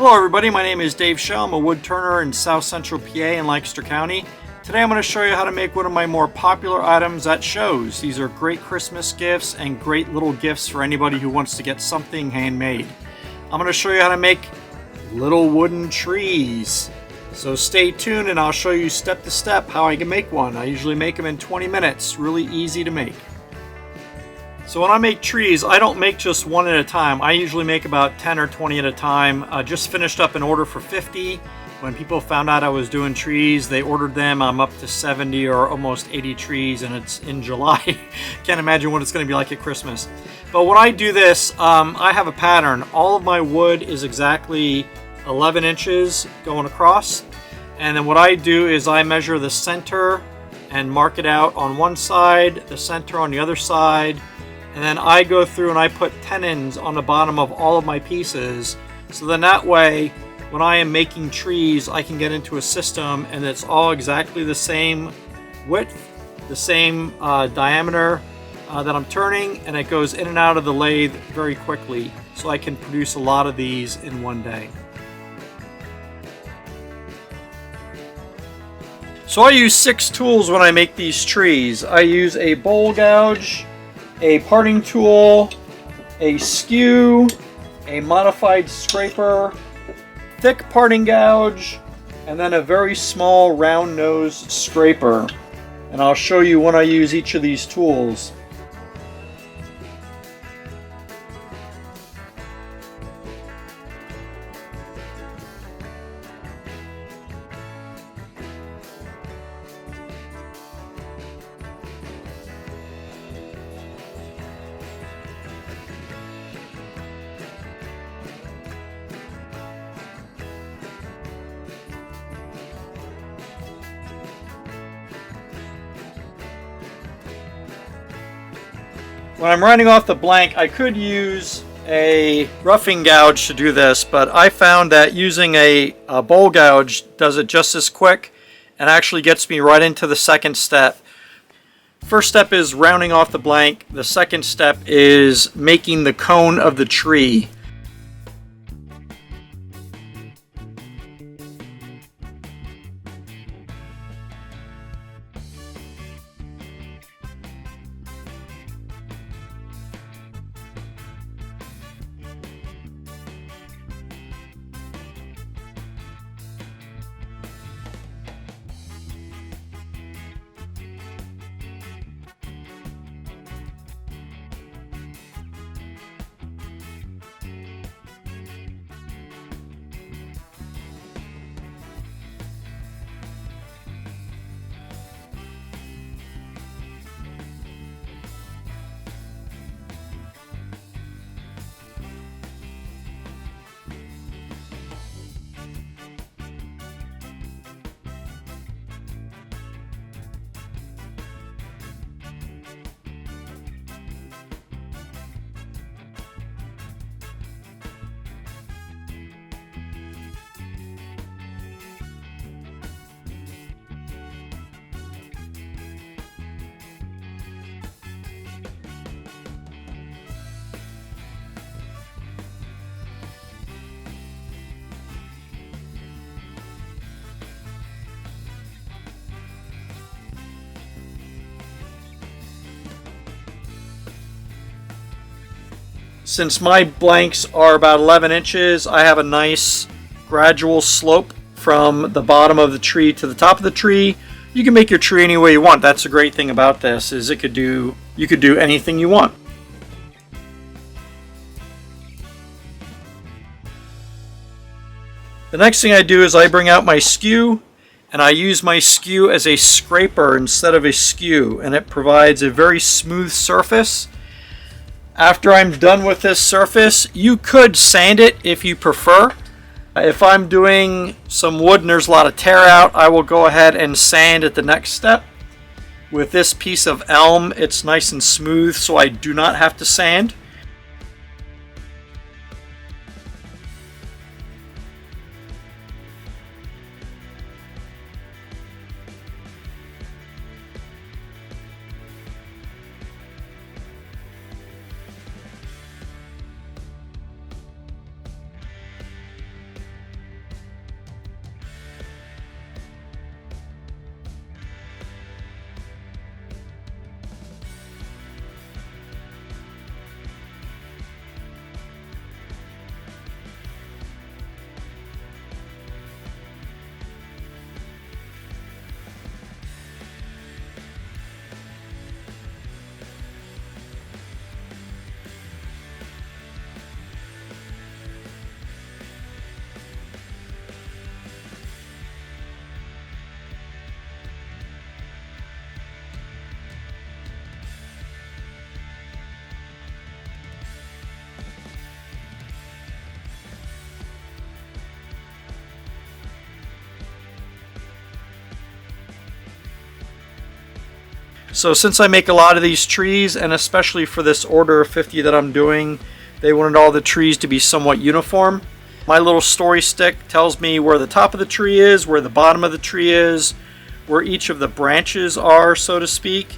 Hello everybody, my name is Dave Shell. I'm a wood turner in South Central PA in Lancaster County. Today I'm going to show you how to make one of my more popular items at shows. These are great Christmas gifts and great little gifts for anybody who wants to get something handmade. I'm going to show you how to make little wooden trees. So stay tuned and I'll show you step to step how I can make one. I usually make them in 20 minutes, really easy to make. So when I make trees, I don't make just one at a time. I usually make about 10 or 20 at a time. I just finished up an order for 50. When people found out I was doing trees, they ordered them. I'm up to 70 or almost 80 trees, and it's in July. Can't imagine what it's going to be like at Christmas. But when I do this, I have a pattern. All of my wood is exactly 11 inches going across. And then what I do is I measure the center and mark it out on one side, the center on the other side. And then I go through and I put tenons on the bottom of all of my pieces. So then that way, when I am making trees, I can get into a system and it's all exactly the same width, the same diameter that I'm turning, and it goes in and out of the lathe very quickly. So I can produce a lot of these in one day. So I use 6 tools when I make these trees. I use a bowl gouge, a parting tool, a skew, a modified scraper, thick parting gouge, and then a very small round nose scraper. And I'll show you when I use each of these tools. When I'm running off the blank, I could use a roughing gouge to do this, but I found that using a bowl gouge does it just as quick and actually gets me right into the second step. First step is rounding off the blank. The second step is making the cone of the tree. Since my blanks are about 11 inches, I have a nice gradual slope from the bottom of the tree to the top of the tree. You can make your tree any way you want. That's the great thing about this, is you could do anything you want. The next thing I do is I bring out my skew, and I use my skew as a scraper instead of a skew, and it provides a very smooth surface. After I'm done with this surface, you could sand it if you prefer. If I'm doing some wood and there's a lot of tear out, I will go ahead and sand at the next step. With this piece of elm, it's nice and smooth, so I do not have to sand. So since I make a lot of these trees, and especially for this order of 50 that I'm doing, they wanted all the trees to be somewhat uniform. My little story stick tells me where the top of the tree is, where the bottom of the tree is, where each of the branches are, so to speak.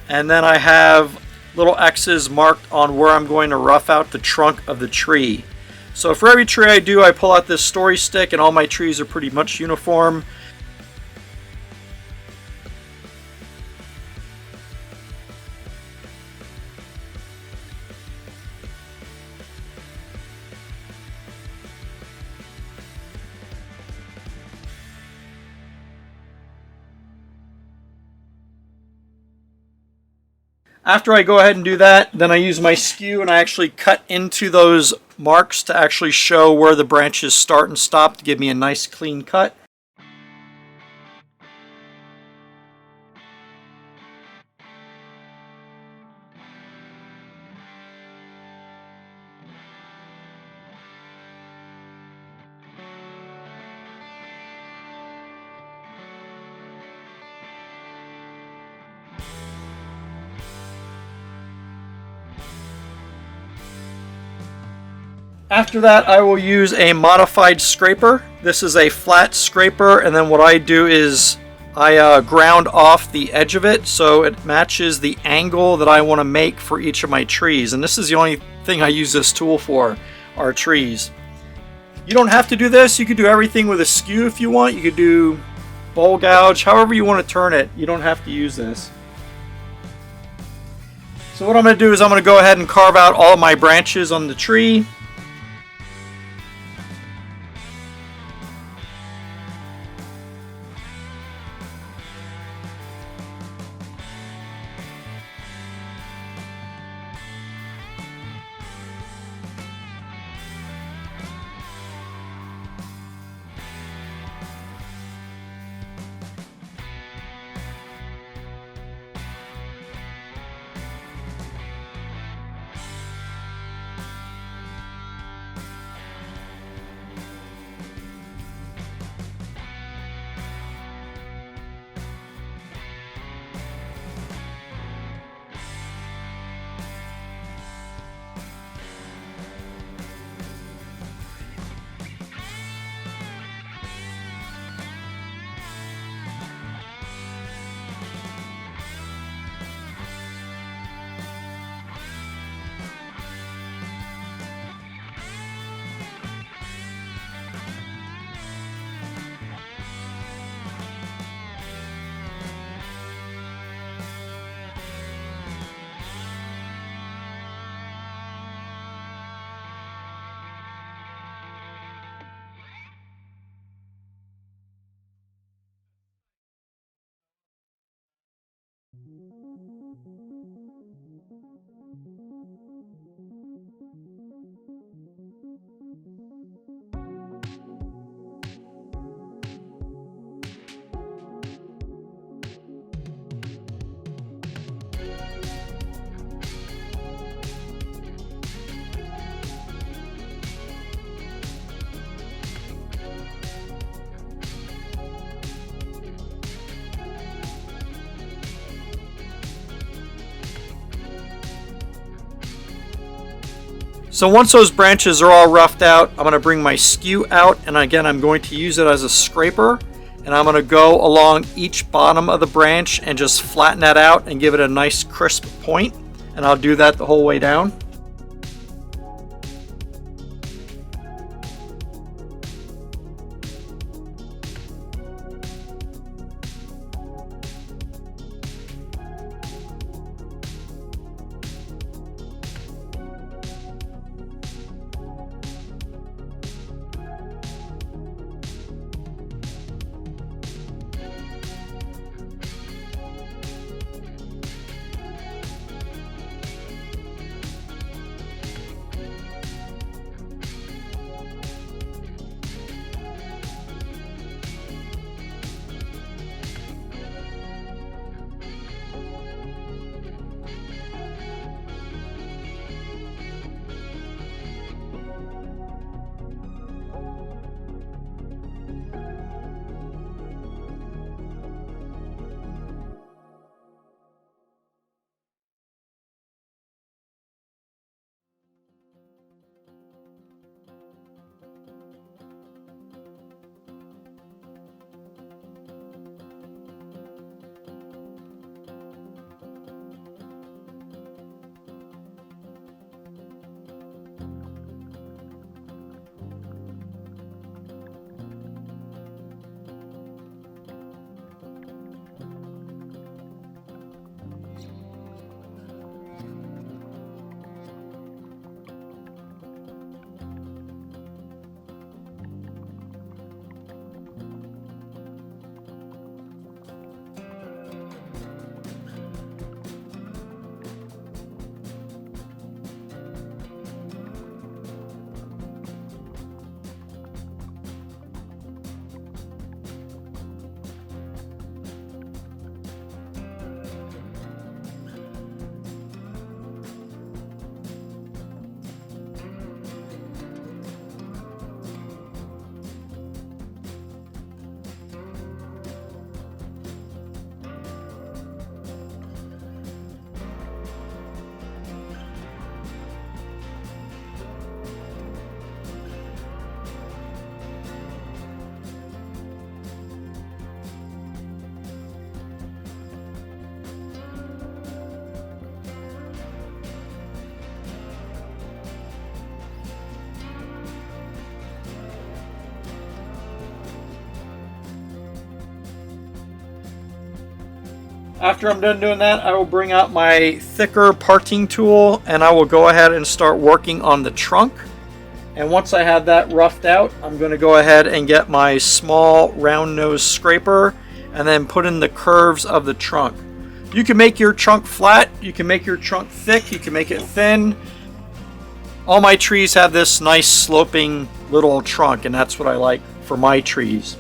And then I have little X's marked on where I'm going to rough out the trunk of the tree. So for every tree I do, I pull out this story stick, and all my trees are pretty much uniform. After I go ahead and do that, then I use my skew and I actually cut into those marks to actually show where the branches start and stop to give me a nice clean cut. After that, I will use a modified scraper. This is a flat scraper, and then what I do is I ground off the edge of it so it matches the angle that I want to make for each of my trees. And this is the only thing I use this tool for, are trees. You don't have to do this. You could do everything with a skew if you want. You could do bowl gouge, however you want to turn it. You don't have to use this. So what I'm going to do is I'm going to go ahead and carve out all my branches on the tree. So once those branches are all roughed out, I'm going to bring my skew out, and again I'm going to use it as a scraper, and I'm going to go along each bottom of the branch and just flatten that out and give it a nice crisp point, and I'll do that the whole way down. After I'm done doing that, I will bring out my thicker parting tool and I will go ahead and start working on the trunk. And once I have that roughed out, I'm going to go ahead and get my small round nose scraper and then put in the curves of the trunk. You can make your trunk flat, you can make your trunk thick, you can make it thin. All my trees have this nice sloping little trunk, and that's what I like for my trees.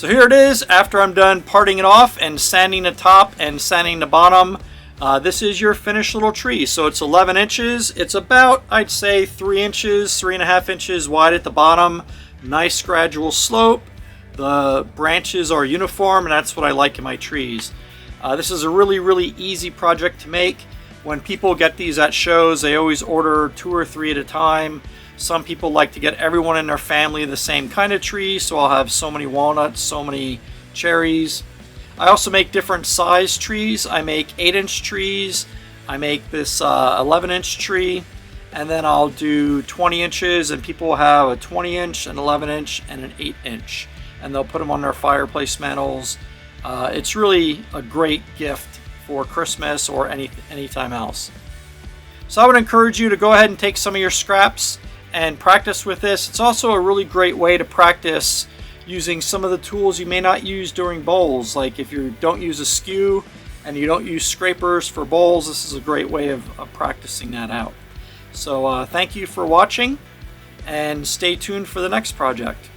So here it is after I'm done parting it off and sanding the top and sanding the bottom. This is your finished little tree. So it's 11 inches. It's about, I'd say, 3 inches, 3.5 inches wide at the bottom. Nice gradual slope. The branches are uniform, and that's what I like in my trees. This is a really easy project to make. When people get these at shows, they always order 2 or 3 at a time. Some people like to get everyone in their family the same kind of tree, so I'll have so many walnuts, so many cherries. I also make different size trees. I make 8-inch trees. I make this 11-inch tree, and then I'll do 20 inches, and people will have a 20-inch, an 11-inch, and an 8-inch, and they'll put them on their fireplace mantles. It's really a great gift for Christmas or any time else. So I would encourage you to go ahead and take some of your scraps and practice with this. It's also a really great way to practice using some of the tools you may not use during bowls. Like if you don't use a skew and you don't use scrapers for bowls, this is a great way of practicing that out. So thank you for watching, and stay tuned for the next project.